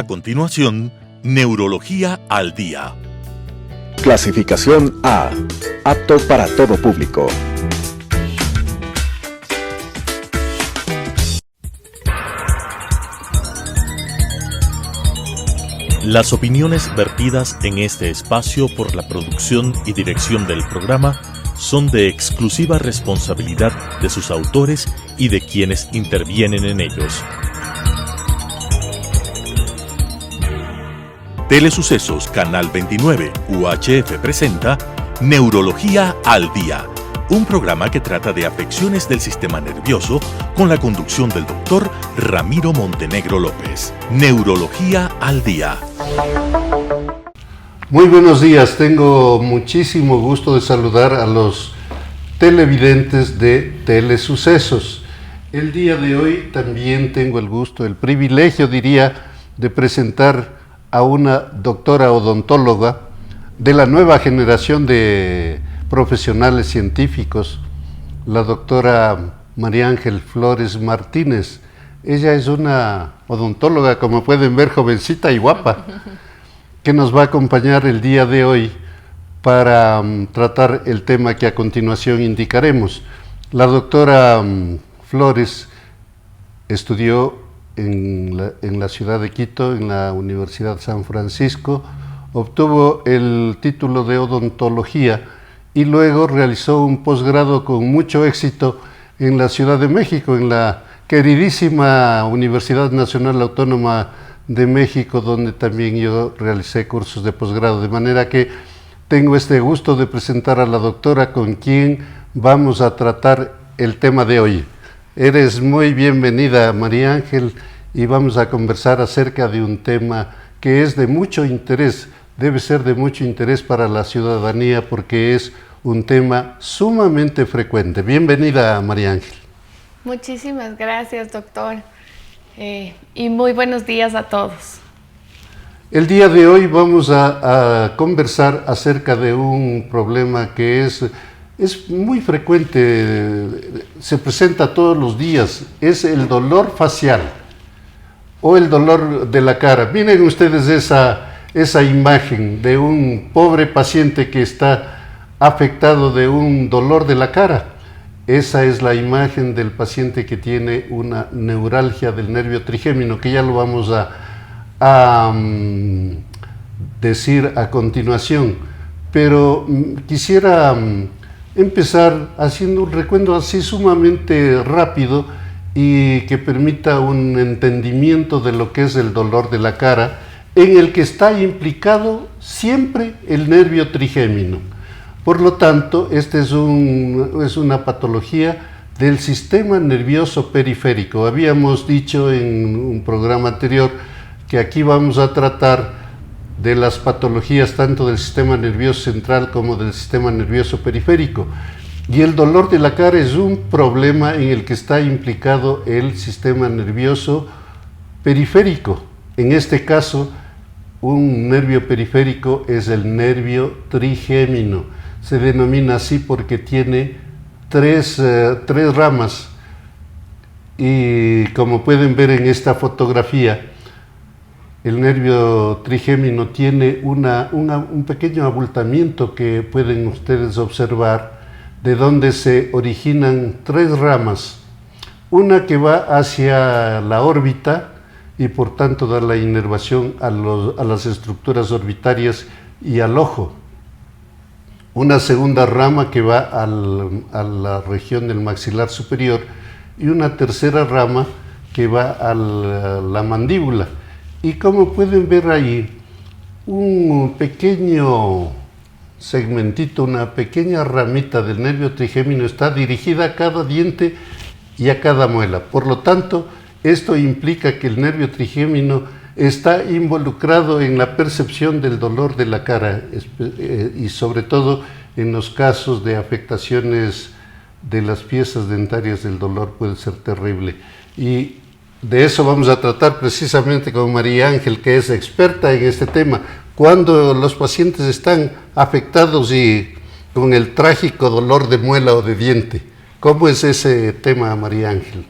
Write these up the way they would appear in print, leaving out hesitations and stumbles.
A continuación, Neurología al Día. Clasificación A. Apto para todo público. Las opiniones vertidas en este espacio por la producción y dirección del programa son de exclusiva responsabilidad de sus autores y de quienes intervienen en ellos. Telesucesos Canal 29 UHF presenta Neurología al Día, un programa que trata de afecciones del sistema nervioso con la conducción del doctor Ramiro Montenegro López. Neurología al Día. Muy buenos días, tengo muchísimo gusto de saludar a los televidentes de Telesucesos. El día de hoy también tengo el gusto, el privilegio diría, de presentar a una doctora odontóloga de la nueva generación de profesionales científicos, la doctora María Ángel Flores Martínez. Ella es una odontóloga, como pueden ver, jovencita y guapa, que nos va a acompañar el día de hoy para tratar el tema que a continuación indicaremos. La doctora Flores estudió en la ciudad de Quito, en la Universidad San Francisco, obtuvo el título de odontología y luego realizó un posgrado con mucho éxito en la Ciudad de México, en la queridísima Universidad Nacional Autónoma de México, donde también yo realicé cursos de posgrado, de manera que tengo este gusto de presentar a la doctora con quien vamos a tratar el tema de hoy. Eres muy bienvenida, María Ángel, y vamos a conversar acerca de un tema que es de mucho interés, debe ser de mucho interés para la ciudadanía porque es un tema sumamente frecuente. Bienvenida, María Ángel. Muchísimas gracias, doctor, y muy buenos días a todos. El día de hoy vamos a conversar acerca de un problema que es muy frecuente, se presenta todos los días, es el dolor facial o el dolor de la cara. Miren ustedes esa imagen de un pobre paciente que está afectado de un dolor de la cara. Esa es la imagen del paciente que tiene una neuralgia del nervio trigémino, que ya lo vamos a decir a continuación. Pero quisiera empezar haciendo un recuento así sumamente rápido y que permita un entendimiento de lo que es el dolor de la cara, en el que está implicado siempre el nervio trigémino. Por lo tanto, esta es una patología del sistema nervioso periférico. Habíamos dicho en un programa anterior que aquí vamos a tratar de las patologías tanto del sistema nervioso central como del sistema nervioso periférico. Y el dolor de la cara es un problema en el que está implicado el sistema nervioso periférico. En este caso, un nervio periférico es el nervio trigémino. Se denomina así porque tiene tres ramas. Y como pueden ver en esta fotografía, el nervio trigémino tiene un pequeño abultamiento que pueden ustedes observar, de donde se originan tres ramas. Una que va hacia la órbita y por tanto da la inervación a las estructuras orbitarias y al ojo. Una segunda rama que va a la región del maxilar superior y una tercera rama que va a la mandíbula. Y como pueden ver ahí, un pequeño segmentito, una pequeña ramita del nervio trigémino está dirigida a cada diente y a cada muela. Por lo tanto, esto implica que el nervio trigémino está involucrado en la percepción del dolor de la cara y sobre todo en los casos de afectaciones de las piezas dentarias el dolor puede ser terrible. Y de eso vamos a tratar precisamente con María Ángel, que es experta en este tema. Cuando los pacientes están afectados y con el trágico dolor de muela o de diente, ¿cómo es ese tema, María Ángel?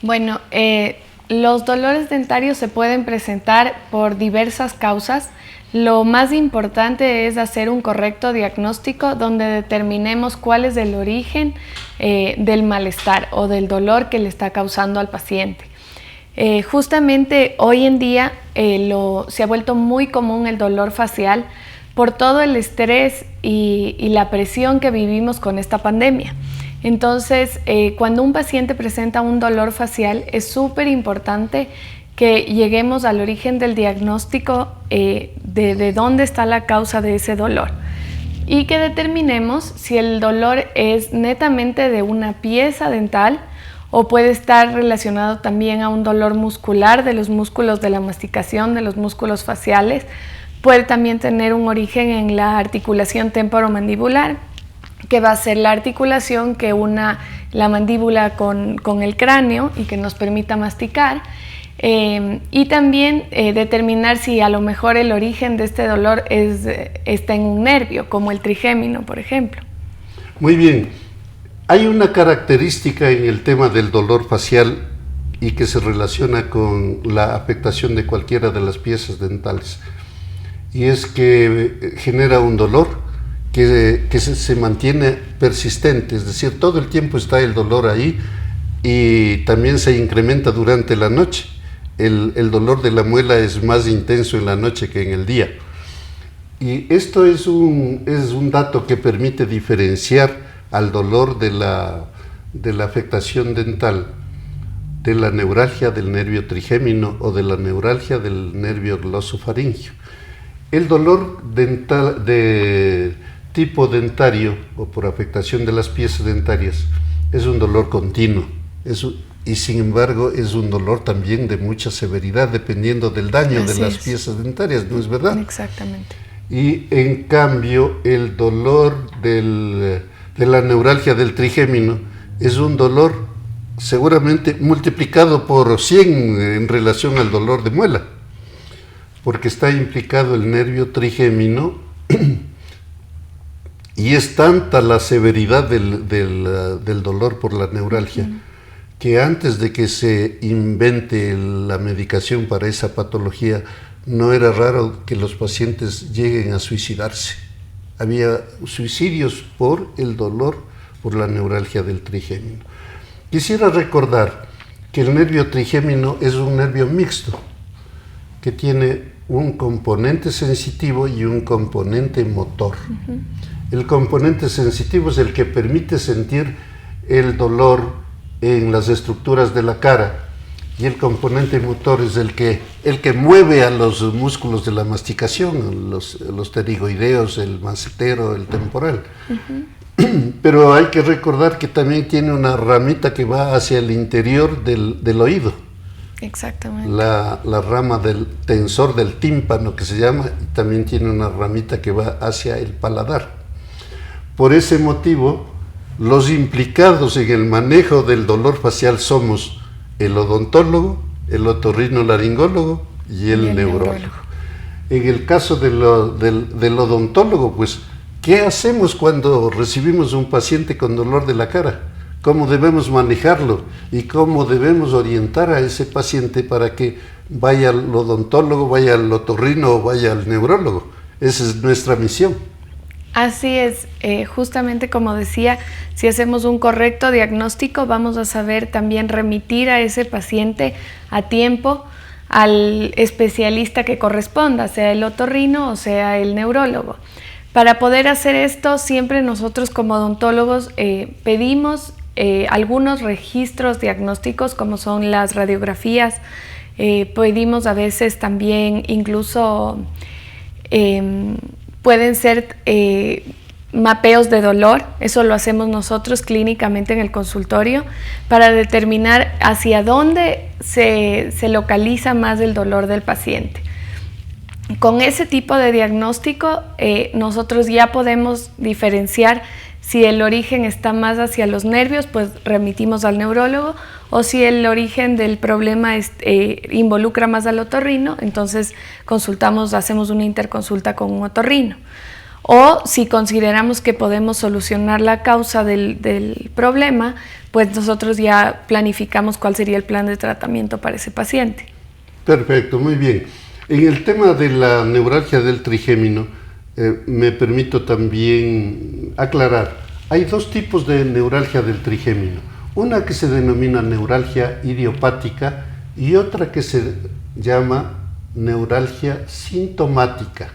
Bueno, los dolores dentarios se pueden presentar por diversas causas. Lo más importante es hacer un correcto diagnóstico donde determinemos cuál es el origen del malestar o del dolor que le está causando al paciente. Justamente hoy en día se ha vuelto muy común el dolor facial por todo el estrés y la presión que vivimos con esta pandemia. Entonces, cuando un paciente presenta un dolor facial, es súper importante que lleguemos al origen del diagnóstico de dónde está la causa de ese dolor y que determinemos si el dolor es netamente de una pieza dental o puede estar relacionado también a un dolor muscular de los músculos de la masticación, de los músculos faciales. Puede también tener un origen en la articulación temporomandibular, que va a ser la articulación que una la mandíbula con el cráneo y que nos permita masticar. Y también determinar si a lo mejor el origen de este dolor está en un nervio, como el trigémino, por ejemplo. Muy bien. Hay una característica en el tema del dolor facial y que se relaciona con la afectación de cualquiera de las piezas dentales. Y es que genera un dolor que se mantiene persistente, es decir, todo el tiempo está el dolor ahí y también se incrementa durante la noche. El dolor de la muela es más intenso en la noche que en el día. Y esto es un dato que permite diferenciar al dolor de la afectación dental, de la neuralgia del nervio trigémino o de la neuralgia del nervio glosofaringio. El dolor dental de tipo dentario o por afectación de las piezas dentarias es un dolor continuo, y sin embargo es un dolor también de mucha severidad dependiendo del daño de las piezas dentarias, ¿no es verdad? Exactamente. Y en cambio el dolor de la neuralgia del trigémino es un dolor seguramente multiplicado por 100 en relación al dolor de muela, porque está implicado el nervio trigémino y es tanta la severidad del dolor por la neuralgia que antes de que se invente la medicación para esa patología no era raro que los pacientes lleguen a suicidarse. Había suicidios por el dolor por la neuralgia del trigémino. Quisiera recordar que el nervio trigémino es un nervio mixto que tiene un componente sensitivo y un componente motor. El componente sensitivo es el que permite sentir el dolor en las estructuras de la cara y el componente motor es el que mueve a los músculos de la masticación, los pterigoideos, el macetero, el temporal. Pero hay que recordar que también tiene una ramita que va hacia el interior del oído. Exactamente. La rama del tensor del tímpano que se llama, y también tiene una ramita que va hacia el paladar. Por ese motivo, los implicados en el manejo del dolor facial somos el odontólogo, el otorrinolaringólogo y el neurólogo. En el caso del odontólogo, pues, ¿qué hacemos cuando recibimos un paciente con dolor de la cara? ¿Cómo debemos manejarlo? ¿Y cómo debemos orientar a ese paciente para que vaya al odontólogo, vaya al otorrino o vaya al neurólogo? Esa es nuestra misión. Así es, justamente como decía, si hacemos un correcto diagnóstico vamos a saber también remitir a ese paciente a tiempo al especialista que corresponda, sea el otorrino o sea el neurólogo. Para poder hacer esto, siempre nosotros como odontólogos pedimos algunos registros diagnósticos como son las radiografías, pedimos a veces también incluso pueden ser mapeos de dolor, eso lo hacemos nosotros clínicamente en el consultorio para determinar hacia dónde se localiza más el dolor del paciente. Con ese tipo de diagnóstico nosotros ya podemos diferenciar si el origen está más hacia los nervios, pues remitimos al neurólogo, o si el origen del problema involucra más al otorrino, entonces hacemos una interconsulta con un otorrino. O si consideramos que podemos solucionar la causa del problema, pues nosotros ya planificamos cuál sería el plan de tratamiento para ese paciente. Perfecto, muy bien. En el tema de la neuralgia del trigémino, me permito también aclarar, hay dos tipos de neuralgia del trigémino. Una que se denomina neuralgia idiopática y otra que se llama neuralgia sintomática.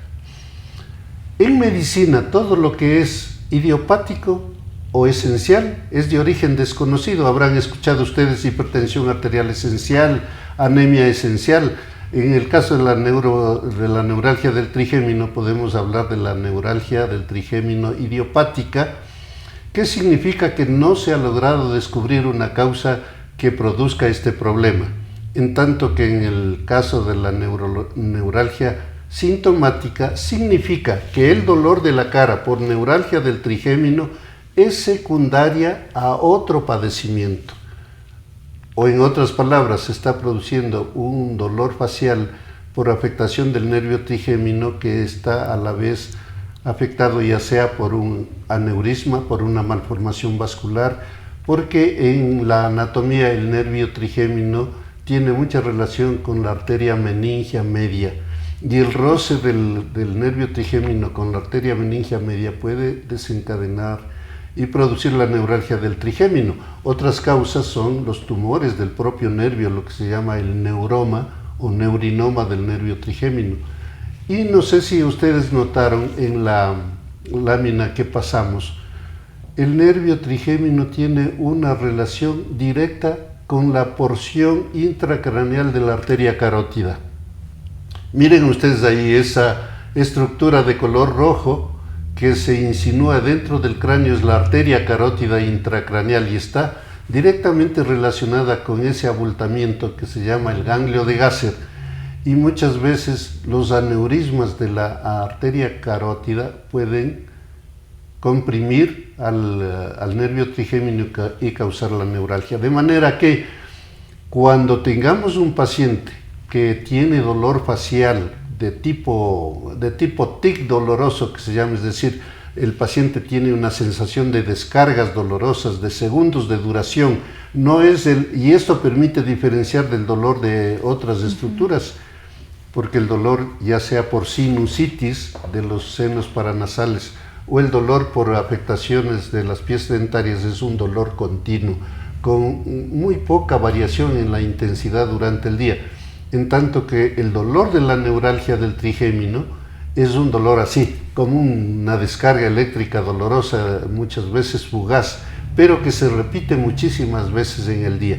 En medicina, todo lo que es idiopático o esencial es de origen desconocido. Habrán escuchado ustedes hipertensión arterial esencial, anemia esencial. En el caso de la neuralgia del trigémino podemos hablar de la neuralgia del trigémino idiopática, que significa que no se ha logrado descubrir una causa que produzca este problema. En tanto que en el caso de la neuralgia sintomática significa que el dolor de la cara por neuralgia del trigémino es secundaria a otro padecimiento. O en otras palabras, se está produciendo un dolor facial por afectación del nervio trigémino que está a la vez afectado ya sea por un aneurisma, por una malformación vascular, porque en la anatomía el nervio trigémino tiene mucha relación con la arteria meningia media y el roce del nervio trigémino con la arteria meningia media puede desencadenar y producir la neuralgia del trigémino. Otras causas son los tumores del propio nervio, lo que se llama el neuroma o neurinoma del nervio trigémino. Y no sé si ustedes notaron en la lámina que pasamos, el nervio trigémino tiene una relación directa con la porción intracraneal de la arteria carótida. Miren ustedes ahí esa estructura de color rojo que se insinúa dentro del cráneo, es la arteria carótida intracraneal y está directamente relacionada con ese abultamiento que se llama el ganglio de Gasser. Y muchas veces los aneurismas de la arteria carótida pueden comprimir al nervio trigémino y causar la neuralgia. De manera que cuando tengamos un paciente que tiene dolor facial de tipo tic doloroso, que se llama, es decir, el paciente tiene una sensación de descargas dolorosas de segundos de duración, y esto permite diferenciar del dolor de otras estructuras, porque el dolor, ya sea por sinusitis de los senos paranasales o el dolor por afectaciones de las piezas dentarias, es un dolor continuo, con muy poca variación en la intensidad durante el día. En tanto que el dolor de la neuralgia del trigémino es un dolor así, como una descarga eléctrica dolorosa, muchas veces fugaz, pero que se repite muchísimas veces en el día.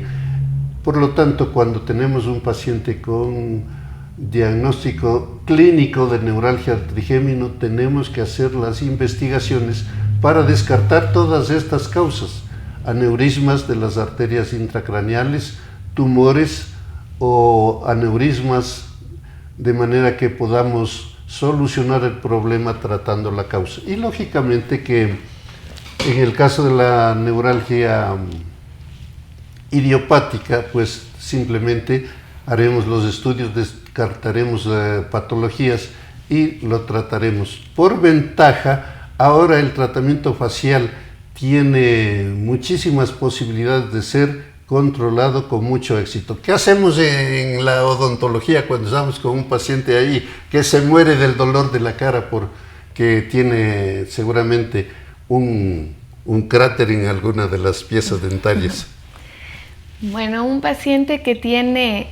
Por lo tanto, cuando tenemos un paciente con diagnóstico clínico de neuralgia del trigémino, tenemos que hacer las investigaciones para descartar todas estas causas, aneurismas de las arterias intracraneales, tumores o aneurismas, de manera que podamos solucionar el problema tratando la causa. Y lógicamente que en el caso de la neuralgia idiopática, pues simplemente haremos los estudios, descartaremos patologías y lo trataremos. Por ventaja, ahora el tratamiento facial tiene muchísimas posibilidades de ser controlado con mucho éxito. ¿Qué hacemos en la odontología cuando estamos con un paciente ahí que se muere del dolor de la cara porque tiene seguramente un cráter en alguna de las piezas dentarias? Bueno, un paciente que tiene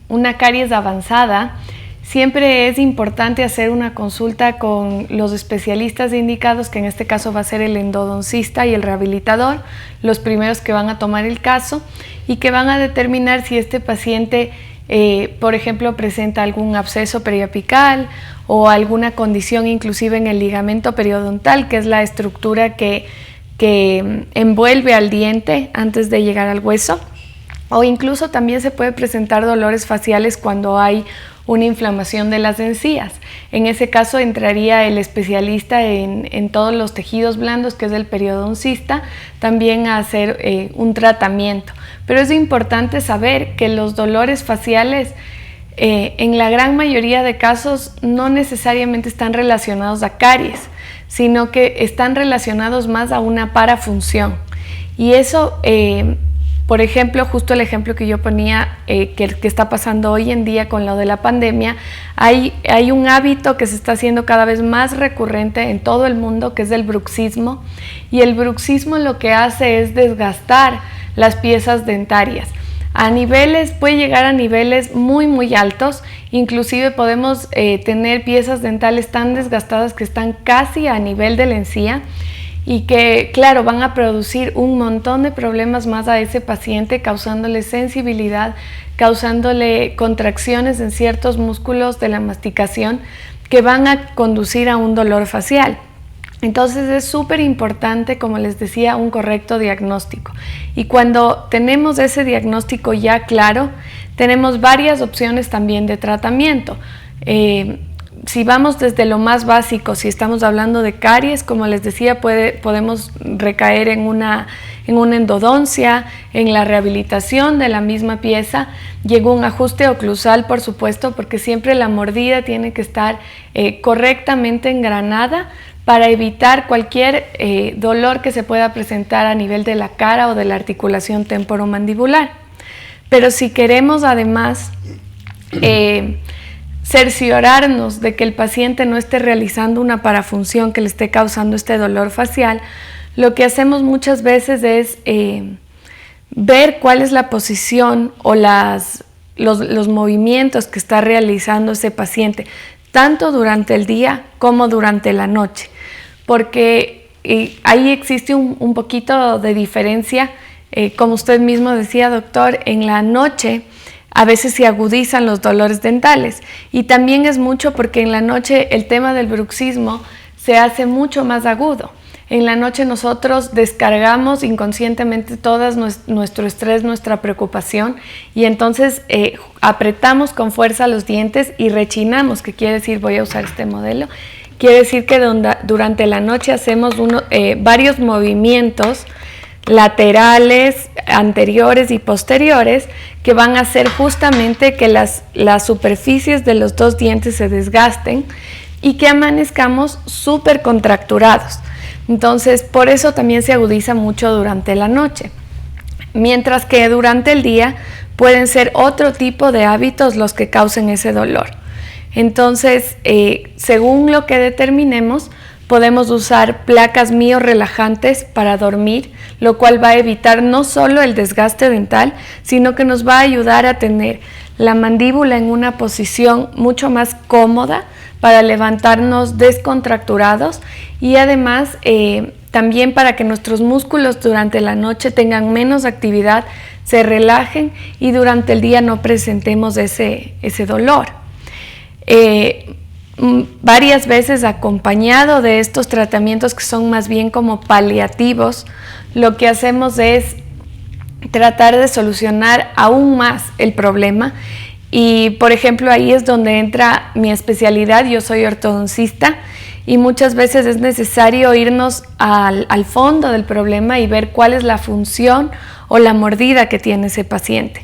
una caries avanzada, siempre es importante hacer una consulta con los especialistas indicados, que en este caso va a ser el endodoncista y el rehabilitador, los primeros que van a tomar el caso y que van a determinar si este paciente, por ejemplo, presenta algún absceso periapical o alguna condición inclusive en el ligamento periodontal, que es la estructura que envuelve al diente antes de llegar al hueso, o incluso también se puede presentar dolores faciales cuando hay una inflamación de las encías. En ese caso entraría el especialista en todos los tejidos blandos, que es el periodoncista, también a hacer un tratamiento. Pero es importante saber que los dolores faciales en la gran mayoría de casos no necesariamente están relacionados a caries, sino que están relacionados más a una parafunción. Y eso, por ejemplo, justo el ejemplo que yo ponía, que está pasando hoy en día con lo de la pandemia, hay un hábito que se está haciendo cada vez más recurrente en todo el mundo, que es el bruxismo, y el bruxismo lo que hace es desgastar las piezas dentarias. Puede llegar a niveles muy altos, inclusive podemos tener piezas dentales tan desgastadas que están casi a nivel de la encía, y que, claro, van a producir un montón de problemas más a ese paciente, causándole sensibilidad, causándole contracciones en ciertos músculos de la masticación que van a conducir a un dolor facial. Entonces es súper importante, como les decía, un correcto diagnóstico. Y cuando tenemos ese diagnóstico ya claro, tenemos varias opciones también de tratamiento. Si vamos desde lo más básico, si estamos hablando de caries, como les decía, podemos recaer en una endodoncia, en la rehabilitación de la misma pieza, llega un ajuste oclusal, por supuesto, porque siempre la mordida tiene que estar correctamente engranada para evitar cualquier dolor que se pueda presentar a nivel de la cara o de la articulación temporomandibular. Pero si queremos además cerciorarnos de que el paciente no esté realizando una parafunción que le esté causando este dolor facial, lo que hacemos muchas veces es ver cuál es la posición o los movimientos que está realizando ese paciente, tanto durante el día como durante la noche, porque ahí existe un poquito de diferencia, como usted mismo decía, doctor, en la noche a veces se agudizan los dolores dentales, y también es mucho porque en la noche el tema del bruxismo se hace mucho más agudo. En la noche nosotros descargamos inconscientemente todo nuestro estrés, nuestra preocupación, y entonces apretamos con fuerza los dientes y rechinamos, que quiere decir, voy a usar este modelo, quiere decir que durante la noche hacemos varios movimientos laterales, anteriores y posteriores, que van a hacer justamente que las superficies de los dos dientes se desgasten y que amanezcamos súper contracturados. Entonces, por eso también se agudiza mucho durante la noche. Mientras que durante el día pueden ser otro tipo de hábitos los que causen ese dolor. Entonces, según lo que determinemos, podemos usar placas miorrelajantes para dormir, lo cual va a evitar no solo el desgaste dental, sino que nos va a ayudar a tener la mandíbula en una posición mucho más cómoda para levantarnos descontracturados, y además también para que nuestros músculos durante la noche tengan menos actividad, se relajen y durante el día no presentemos ese dolor. Varias veces acompañado de estos tratamientos que son más bien como paliativos, lo que hacemos es tratar de solucionar aún más el problema, y por ejemplo ahí es donde entra mi especialidad. Yo soy ortodoncista y muchas veces es necesario irnos al fondo del problema y ver cuál es la función o la mordida que tiene ese paciente.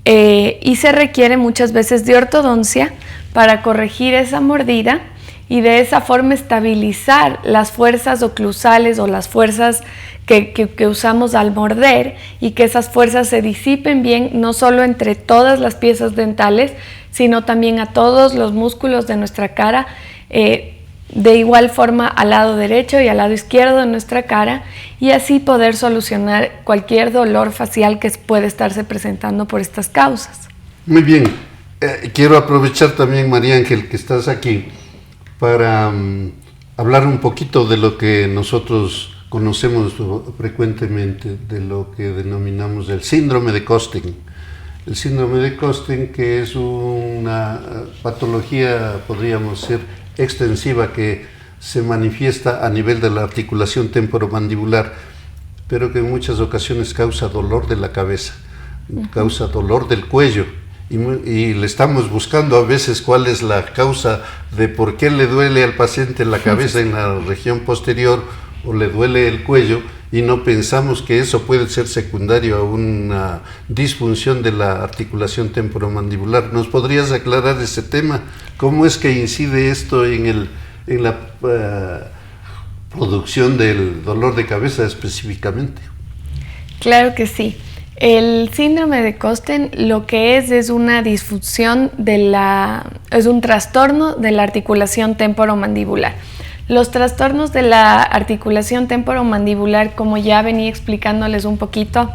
Y se requiere muchas veces de ortodoncia para corregir esa mordida y de esa forma estabilizar las fuerzas oclusales o las fuerzas que usamos al morder, y que esas fuerzas se disipen bien, no solo entre todas las piezas dentales, sino también a todos los músculos de nuestra cara, de igual forma al lado derecho y al lado izquierdo de nuestra cara, y así poder solucionar cualquier dolor facial que puede estarse presentando por estas causas. Muy bien. Quiero aprovechar también, María Ángel, que estás aquí, para hablar un poquito de lo que nosotros conocemos frecuentemente, de lo que denominamos el síndrome de Costin. El síndrome de Costin, que es una patología, podríamos decir, extensiva, que se manifiesta a nivel de la articulación temporomandibular, pero que en muchas ocasiones causa dolor de la cabeza, causa dolor del cuello, y le estamos buscando a veces cuál es la causa de por qué le duele al paciente la cabeza en la región posterior o le duele el cuello, y no pensamos que eso puede ser secundario a una disfunción de la articulación temporomandibular. ¿Nos podrías aclarar ese tema? ¿Cómo es que incide esto en la producción del dolor de cabeza específicamente? Claro que sí. El síndrome de Kosten lo que es una disfunción es un trastorno de la articulación temporomandibular. Los trastornos de la articulación temporomandibular, como ya venía explicándoles un poquito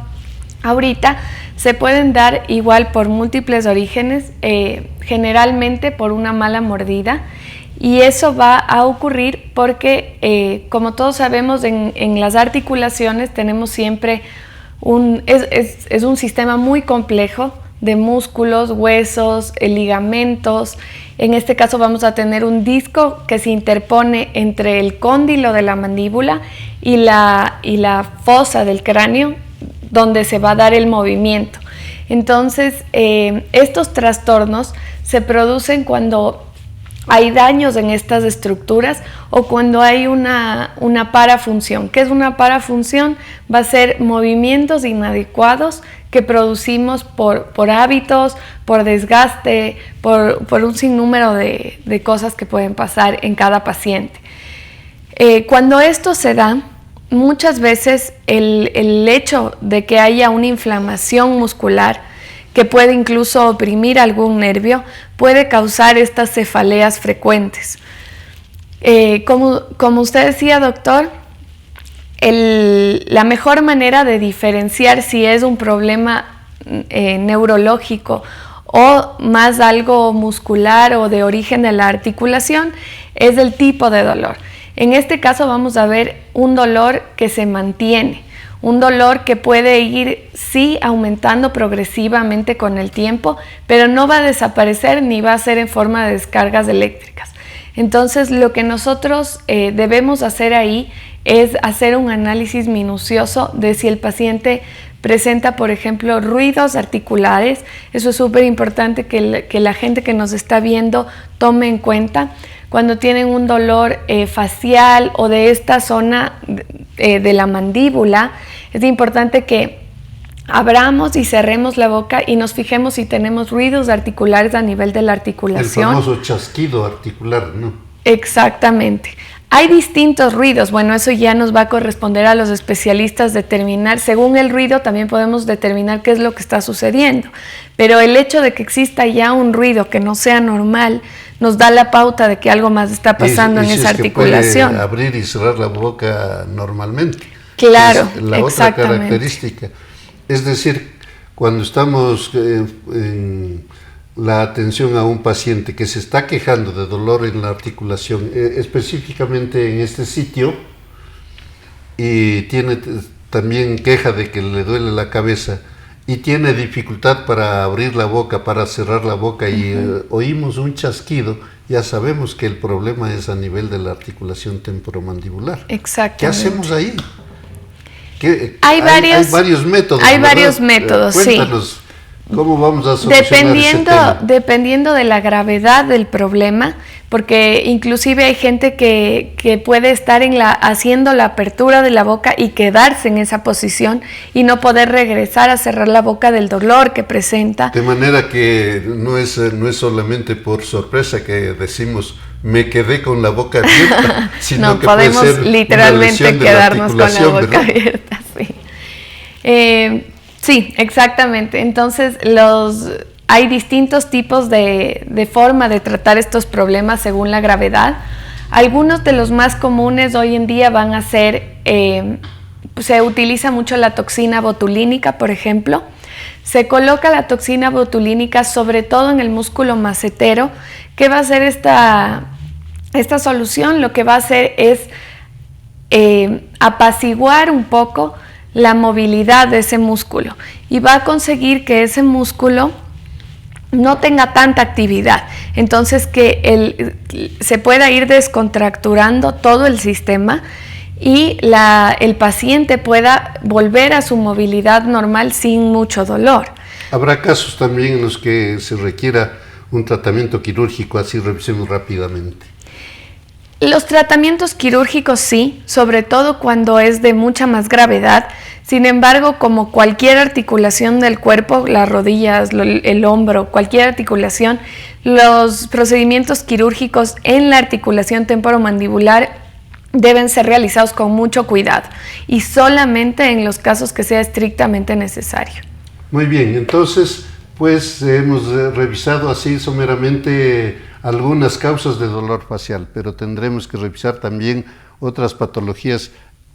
ahorita, se pueden dar igual por múltiples orígenes, generalmente por una mala mordida, y eso va a ocurrir porque, como todos sabemos, en las articulaciones tenemos siempre es un sistema muy complejo de músculos, huesos, ligamentos. En este caso vamos a tener un disco que se interpone entre el cóndilo de la mandíbula y la fosa del cráneo, donde se va a dar el movimiento. Entonces, estos trastornos se producen cuando hay daños en estas estructuras o cuando hay una parafunción. ¿Qué es una parafunción? Va a ser movimientos inadecuados que producimos por hábitos, por desgaste, por un sinnúmero de cosas que pueden pasar en cada paciente. Cuando esto se da, muchas veces el hecho de que haya una inflamación muscular que puede incluso oprimir algún nervio, puede causar estas cefaleas frecuentes. Como usted decía, doctor, la mejor manera de diferenciar si es un problema neurológico o más algo muscular o de origen de la articulación es el tipo de dolor. En este caso vamos a ver un dolor que se mantiene. Un dolor que puede ir, sí, aumentando progresivamente con el tiempo, pero no va a desaparecer ni va a ser en forma de descargas eléctricas. Entonces, lo que nosotros debemos hacer ahí es hacer un análisis minucioso de si el paciente presenta, por ejemplo, ruidos articulares. Eso es súper importante que la gente que nos está viendo tome en cuenta. Cuando tienen un dolor facial o de esta zona de la mandíbula, es importante que abramos y cerremos la boca y nos fijemos si tenemos ruidos articulares a nivel de la articulación. El famoso chasquido articular, ¿no? Exactamente. Hay distintos ruidos. Bueno, eso ya nos va a corresponder a los especialistas determinar. Según el ruido también podemos determinar qué es lo que está sucediendo. Pero el hecho de que exista ya un ruido que no sea normal nos da la pauta de que algo más está pasando en esa articulación. Puede abrir y cerrar la boca normalmente. Claro, es la otra característica. Es decir, cuando estamos en la atención a un paciente que se está quejando de dolor en la articulación, específicamente en este sitio, y tiene también queja de que le duele la cabeza, y tiene dificultad para abrir la boca, para cerrar la boca, y oímos un chasquido, ya sabemos que el problema es a nivel de la articulación temporomandibular. Exactamente. ¿Qué hacemos ahí? Hay varios métodos. Hay varios métodos, cuéntanos, ¿cómo vamos a solucionar ese tema? Dependiendo de la gravedad del problema, porque inclusive hay gente que puede estar haciendo la apertura de la boca y quedarse en esa posición y no poder regresar a cerrar la boca del dolor que presenta. De manera que no es solamente por sorpresa que decimos me quedé con la boca abierta, sino no, que podemos puede ser literalmente quedarnos con la boca ¿verdad? abierta. Sí. Sí, exactamente. Entonces, hay distintos tipos de forma de tratar estos problemas según la gravedad. Algunos de los más comunes hoy en día van a ser, se utiliza mucho la toxina botulínica, por ejemplo. Se coloca la toxina botulínica sobre todo en el músculo macetero. ¿Qué va a hacer esta solución? Lo que va a hacer es apaciguar un poco la movilidad de ese músculo y va a conseguir que ese músculo no tenga tanta actividad, entonces que se pueda ir descontracturando todo el sistema y el paciente pueda volver a su movilidad normal sin mucho dolor. Habrá casos también en los que se requiera un tratamiento quirúrgico, así revisemos rápidamente. Los tratamientos quirúrgicos sí, sobre todo cuando es de mucha más gravedad. Sin embargo, como cualquier articulación del cuerpo, las rodillas, el hombro, cualquier articulación, los procedimientos quirúrgicos en la articulación temporomandibular deben ser realizados con mucho cuidado y solamente en los casos que sea estrictamente necesario. Muy bien, entonces pues hemos revisado así someramente algunas causas de dolor facial, pero tendremos que revisar también otras patologías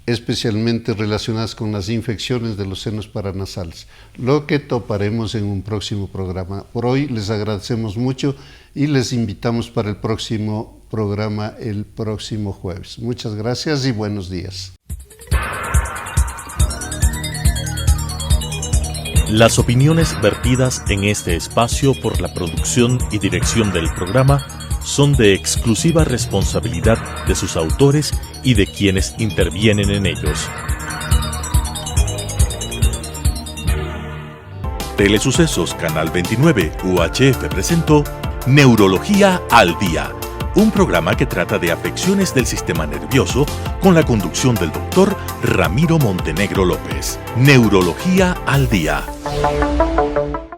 especialmente relacionadas con las infecciones de los senos paranasales, lo que toparemos en un próximo programa. Por hoy les agradecemos mucho y les invitamos para el próximo programa el próximo jueves. Muchas gracias y buenos días. Las opiniones vertidas en este espacio por la producción y dirección del programa son de exclusiva responsabilidad de sus autores y de quienes intervienen en ellos. Telesucesos Canal 29 UHF presentó Neurología al Día, un programa que trata de afecciones del sistema nervioso con la conducción del doctor Ramiro Montenegro López. Neurología al Día.